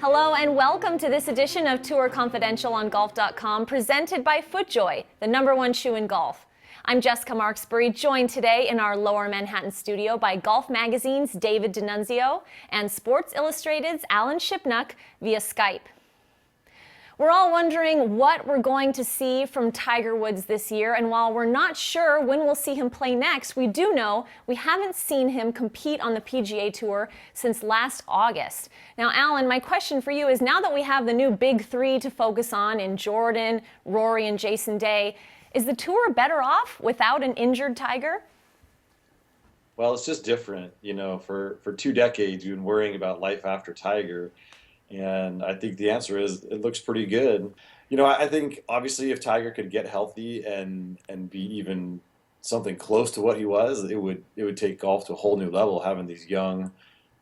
Hello and welcome to this edition of Tour Confidential on Golf.com, presented by FootJoy, the #1 shoe in golf. I'm Jessica Marksbury, joined today in our Lower Manhattan studio by Golf Magazine's David D'Annunzio and Sports Illustrated's Alan Shipnuck via Skype. We're all wondering what we're going to see from Tiger Woods this year, and while we're not sure when we'll see him play next, we do know we haven't seen him compete on the PGA Tour since last August. Now, Alan, my question for you is, now that we have the new big three to focus on in Jordan, Rory, and Jason Day, is the Tour better off without an injured Tiger? Well, it's just different. You know, for 2 decades, you've been worrying about life after Tiger. And I think the answer is it looks pretty good. You know, I think obviously if Tiger could get healthy and be even something close to what he was, it would take golf to a whole new level, having these young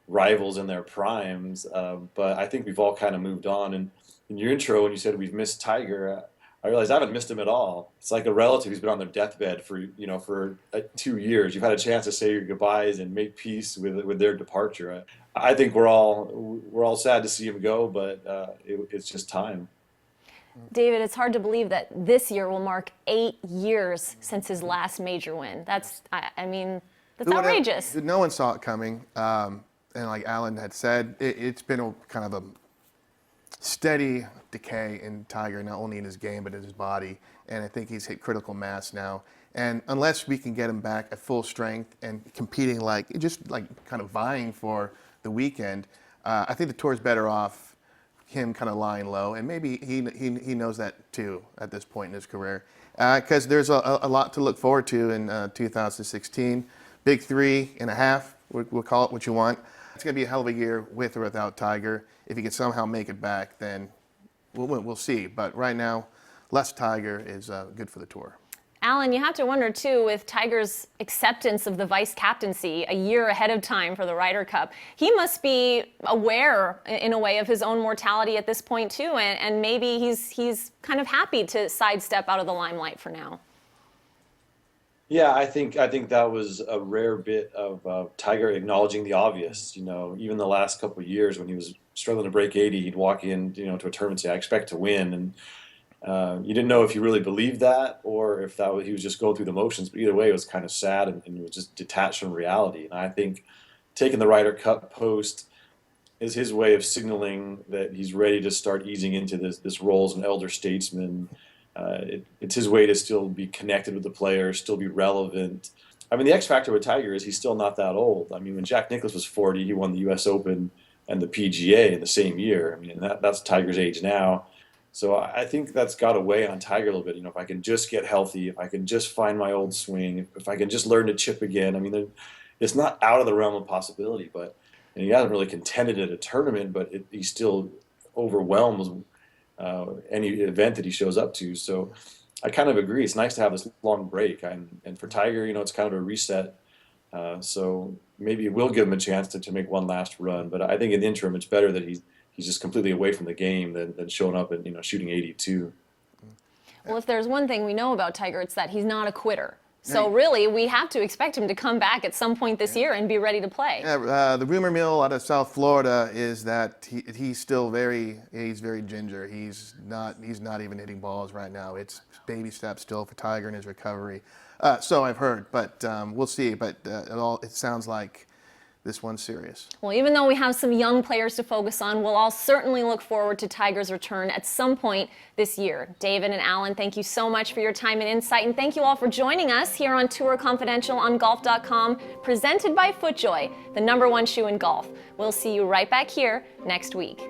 rivals in their primes. But I think we've all kind of moved on. And in your intro, when you said we've missed Tiger, I realized I haven't missed him at all. It's like a relative who's been on their deathbed for 2 years. You've had a chance to say your goodbyes and make peace with their departure. I think we're all sad to see him go, but it's just time. David, it's hard to believe that this year will mark 8 years since his last major win. That's outrageous. No one saw it coming, and like Alan had said, it's been a kind of a steady decay in Tiger, not only in his game but in his body, and I think he's hit critical mass now. And unless we can get him back at full strength and competing just kind of vying for the weekend, I think the Tour's better off him kind of lying low, and maybe he knows that too at this point in his career, because there's a lot to look forward to in 2016. Big 3.5, we'll call it what you want. It's going to be a hell of a year with or without Tiger. If he can somehow make it back, then we'll see. But right now, less Tiger is good for the Tour. Alan, you have to wonder, too, with Tiger's acceptance of the vice captaincy a year ahead of time for the Ryder Cup, he must be aware, in a way, of his own mortality at this point, too, and maybe he's kind of happy to sidestep out of the limelight for now. Yeah, I think that was a rare bit of Tiger acknowledging the obvious. You know, even the last couple of years when he was struggling to break 80, he'd walk in, to a tournament and say, "I expect to win," and you didn't know if he really believed that or if he was just going through the motions. But either way, it was kind of sad and he was just detached from reality. And I think taking the Ryder Cup post is his way of signaling that he's ready to start easing into this role as an elder statesman. It's his way to still be connected with the players, still be relevant. I mean, the X factor with Tiger is he's still not that old. I mean, when Jack Nicklaus was 40, he won the U.S. Open and the PGA in the same year. I mean, that's Tiger's age now. So I think that's got to weigh on Tiger a little bit. If I can just get healthy, if I can just find my old swing, if I can just learn to chip again. I mean, it's not out of the realm of possibility. But he hasn't really contended at a tournament, but he still overwhelms any event that he shows up to. So I kind of agree. It's nice to have this long break. And for Tiger, it's kind of a reset. So maybe it will give him a chance to make one last run. But I think in the interim, it's better that he's just completely away from the game than showing up and shooting 82. Well, if there's one thing we know about Tiger, it's that he's not a quitter. So really, we have to expect him to come back at some point this year and be ready to play. Yeah, the rumor mill out of South Florida is that he's still very ginger. He's not even hitting balls right now. It's baby steps still for Tiger in his recovery. So I've heard, but we'll see. But it sounds like this one's serious. Well, even though we have some young players to focus on, we'll all certainly look forward to Tiger's return at some point this year. David and Alan, thank you so much for your time and insight, and thank you all for joining us here on Tour Confidential on Golf.com, presented by FootJoy, the #1 shoe in golf. We'll see you right back here next week.